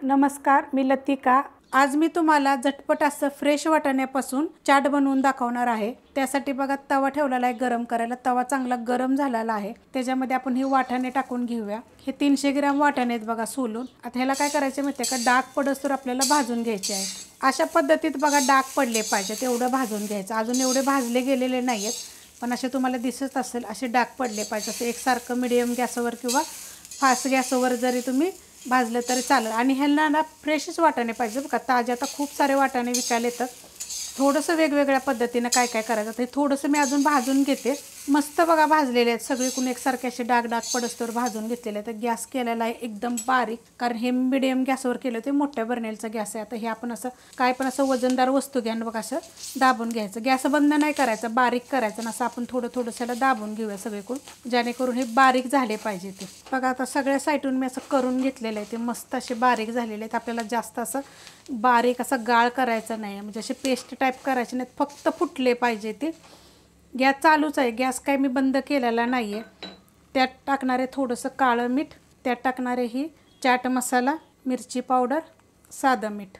नमस्कार, मी लतिका। आज मी तुम्हाला झटपट असं फ्रेश वाटाण्यापासून चाट बनवून दाखवणार आहे। त्यासाठी बघा तवा ठेवलेला आहे गरम करायला। तवा चांगला गरम झालेला आहे। त्याच्यामध्ये आपण हे वाटाणे टाकून घेऊया। हे 300 ग्रॅम वाटाणे आहेत बघा सोलून। आता ह्याला काय करायचं माहिती आहे का, डाग पडसतर आपल्याला भाजून घ्यायचे आहे। अशा पद्धतीत बघा डाग पडले पाहिजे तेवढं भाजून घ्यायचं। अजून एवढे भाजले गेलेले नाहीत, पण असे तुम्हाला दिसत असेल असे डाग पडले पाहिजे। असं एकसारखं मीडियम गॅसवर किंवा फास्ट गॅसवर जरी तुम्ही भाजलं तरी चालेल। आणि ह्याला ना फ्रेशच वाटाणे पाहिजे बघा। ताजे आता खूप सारे वाटाणे विकायला येतात। थोडंसं वेगवेगळ्या पद्धतीने काय काय करायचं ते थोडंसं मी अजून भाजून घेते। मस्त बघा भाजलेले आहेत सगळीकडून एकसारखे असे डाग डाग पडसतर भाजून घेतलेले आहेत। गॅस केलेला आहे एकदम बारीक, कारण हे मीडियम गॅसवर केलं ते मोठ्या बर्नेलचा गॅस आहे। आता हे आपण असं काय पण असं वजनदार वस्तू घ्या बघा, असं दाबून घ्यायचं। गॅस बंद नाही करायचं, बारीक करायचं ना। असं आपण थोडं थोडंसं दाबून घेऊया सगळीकडून, जेणेकरून हे बारीक झाले पाहिजे ते बघा। आता सगळ्या साईडून मी असं करून घेतलेलं आहे, ते मस्त असे बारीक झालेले आहेत। आपल्याला जास्त असं बारीक असं गाळ करायचं नाही, म्हणजे असे पेस्ट टाईप करायचे नाहीत, फक्त फुटले पाहिजे ते। गॅस चालूच आहे, गॅस काय मी बंद केलेला नाही आहे। त्यात टाकणारे थोडंसं काळं मीठ, त्यात टाकणारे ही चाट मसाला, मिरची पावडर, साधं मीठ।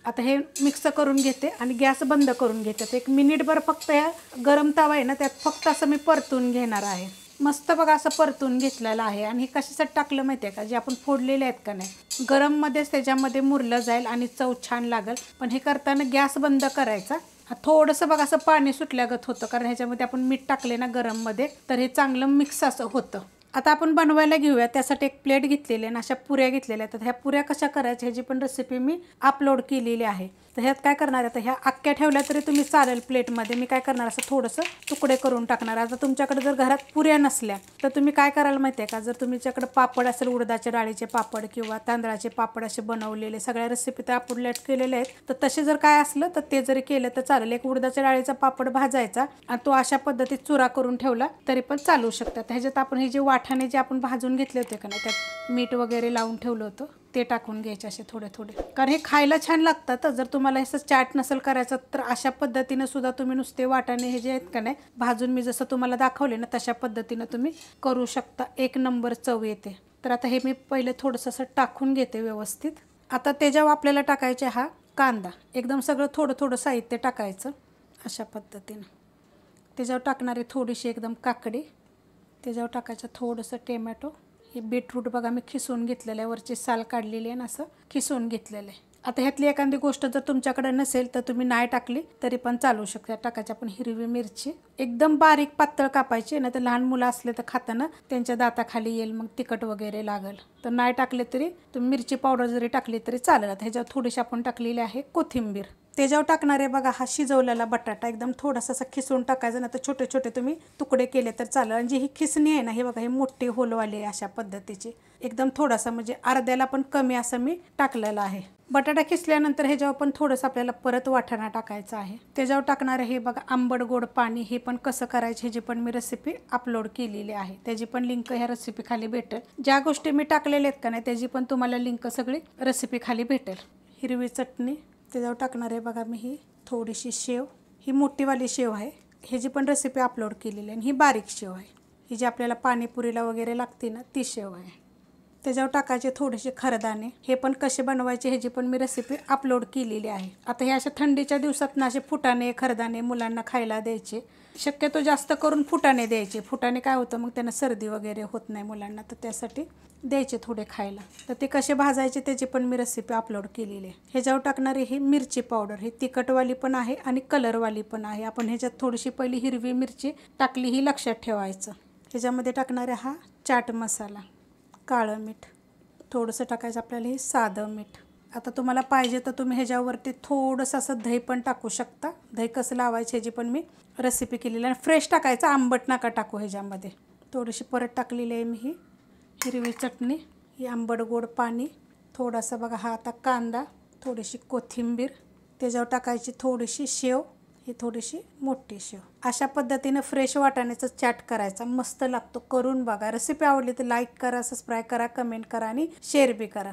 आता हे मिक्स करून घेते आणि गॅस बंद करून घेते। तर 1 मिनिटभर फक्त ह्या गरम तवा आहे ना त्यात फक्त असं मी परतून घेणार आहे। मस्त बघा असं परतून घेतलेलं आहे। आणि हे कशासाठी टाकलं माहिती आहे का, जे आपण फोडलेले आहेत का नाही, गरममध्येच त्याच्यामध्ये मुरलं जाईल आणि चव छान लागेल। पण हे करताना गॅस बंद करायचा। थोडंसं बघा असं पाणी सुटल्यागत होतं, कारण ह्याच्यामध्ये आपण मीठ टाकले ना गरममध्ये, तर हे चांगलं मिक्स असं होतं। आता आपण बनवायला घेऊया। त्यासाठी एक प्लेट घेतलेली आहे आणि अशा पुऱ्या घेतलेल्या आहेत। तर ह्या पुऱ्या कशा करायच्या ह्याची पण रेसिपी मी अपलोड केलेली आहे। तर ह्यात काय करणार आहे, तर ह्या अख्ख्या ठेवल्या तरी तुम्ही चालेल प्लेटमध्ये। मी काय करणार, असं थोडंसं तुकडे करून टाकणार। आता तुमच्याकडे जर घरात पुऱ्या नसल्या तर तुम्ही काय करायला माहिती आहे का, जर तुमच्याकडे पापड असेल, उडदाच्या डाळीचे पापड किंवा तांदळाचे पापड असे बनवलेले, सगळ्या रेसिपी तर अपलोड केलेल्या आहेत, तर तसे जर काय असलं तर ते जरी केलं तर चालेल। एक उडदाच्या डाळीचा पापड भाजायचा आणि तो अशा पद्धतीत चुरा करून ठेवला तरी पण चालू शकतात। ह्याच्यात आपण हे जे वाटाणे जे आपण भाजून घेतले होते का नाही, त्यात मीठ वगैरे लावून ठेवलं होतं ते टाकून घ्यायचे असे थोडे थोडे, कारण हे खायला छान लागतात। जर तुम्हाला असं चाट नसेल करायचं तर अशा पद्धतीनं सुद्धा तुम्ही नुसते वाटाणे हे जे आहेत का नाही भाजून, मी जसं तुम्हाला दाखवले ना तशा पद्धतीनं तुम्ही करू शकता। 1 नंबर चव येते। तर आता हे मी पहिले थोडंसं असं टाकून घेते व्यवस्थित। आता त्याच्यावर आपल्याला टाकायचे हा कांदा, एकदम सगळं थोडं थोडं साहित्य टाकायचं अशा पद्धतीनं। त्याच्यावर टाकणारी थोडीशी एकदम काकडी, त्याच्यावर टाकायचं थोडंसं टोमॅटो, हे बीटरूट बघा मी खिसून घेतलेलं आहे, वरची साल काढलेली आहे ना, असं खिसून घेतलेलं आहे। आता ह्यातली एखादी गोष्ट जर तुमच्याकडे नसेल तर तुम्ही नाही टाकली तरी पण चालू शकते। टाकायची आपण हिरवी मिरची, एकदम बारीक पातळ कापायची, नाही तर लहान मुलं असले तर खाताना त्यांच्या दाताखाली येईल, मग तिखट वगैरे लागेल। तर नाही टाकले तरी तुम्ही मिरची पावडर जरी टाकली तरी चालेल। आता ह्याच्यावर थोडीशी आपण टाकलेली आहे कोथिंबीर। त्याच्यावर टाकणारे बघा हा शिजवलेला बटाटा, एकदम थोडासा असं खिसून टाकायचं, ना तर छोटे छोटे तुम्ही तुकडे केले तर चालेल। आणि जी ही खिसणी आहे ना, हे बघा हे मोठे होलवाले अशा पद्धतीची, एकदम थोडासा म्हणजे अर्ध्याला पण कमी असं मी टाकलेलं आहे। बटाटा खिसल्यानंतर ह्याच्यावर पण थोडंसं आपल्याला परत वाटाणा टाकायचा आहे। त्याच्यावर टाकणारे हे बघा आंबट गोड पाणी, हे पण कसं करायचं ह्याची पण मी रेसिपी अपलोड केलेली आहे। त्याची पण लिंक ह्या रेसिपी खाली भेटेल। ज्या गोष्टी मी टाकलेल्या आहेत का नाही त्याची पण तुम्हाला लिंक सगळी रेसिपी खाली भेटेल। हिरवी चटणी, त्याच्यावर टाकणार आहे बघा मी ही थोडीशी शेव, ही मोठीवाली शेव आहे, ह्याची पण रेसिपी अपलोड केलेली आहे। आणि ही बारीक शेव आहे, ही जी आपल्याला पाणीपुरीला वगैरे लागते ना ती शेव आहे। त्याच्यावर टाकायचे थोडेसे खरदाणे, हे पण कसे बनवायचे ह्याची पण मी रेसिपी अपलोड केलेली आहे। आता हे अशा थंडीच्या दिवसात ना असे फुटाणे खरदाणे मुलांना खायला द्यायचे, शक्यतो जास्त करून फुटाणे द्यायचे। फुटाणे काय होतं मग त्यांना सर्दी वगैरे होत नाही मुलांना, तर त्यासाठी द्यायचे थोडे खायला। तर ते कसे भाजायचे त्याची पण मी रेसिपी अपलोड केलेली आहे। ह्याच्यावर टाकणारी ही मिरची पावडर, ही तिखटवाली पण आहे आणि कलरवाली पण आहे। आपण ह्याच्यात थोडीशी पहिली हिरवी मिरची टाकली, ही लक्षात ठेवायचं। ह्याच्यामध्ये टाकणारे हा चाट मसाला, काळं मीठ थोडंसं टाकायचं आपल्याला, हे साधं मीठ। आता तुम्हाला पाहिजे तर तुम्ही ह्याच्यावरती थोडंसं असं दही पण टाकू शकता। दही कसं लावायचं ह्याची पण मी रेसिपी केलेली आहे। फ्रेश टाकायचं, आंबट नका टाकू ह्याच्यामध्ये। थोडीशी परत टाकलेली आहे मी ही हिरवी चटणी, ही आंबट गोड पाणी, थोडासा बघा हा आता कांदा, थोडीशी कोथिंबीर, त्याच्यावर टाकायची थोडीशी शेव, ही थोडीशी मोठी शेव। अशा पद्धतीनं फ्रेश वाटाण्याचं चाट करायचा, मस्त लागतो। करून बघा। रेसिपी आवडली तर लाईक करा, सबस्क्राईब करा, कमेंट करा आणि शेअर बी करा।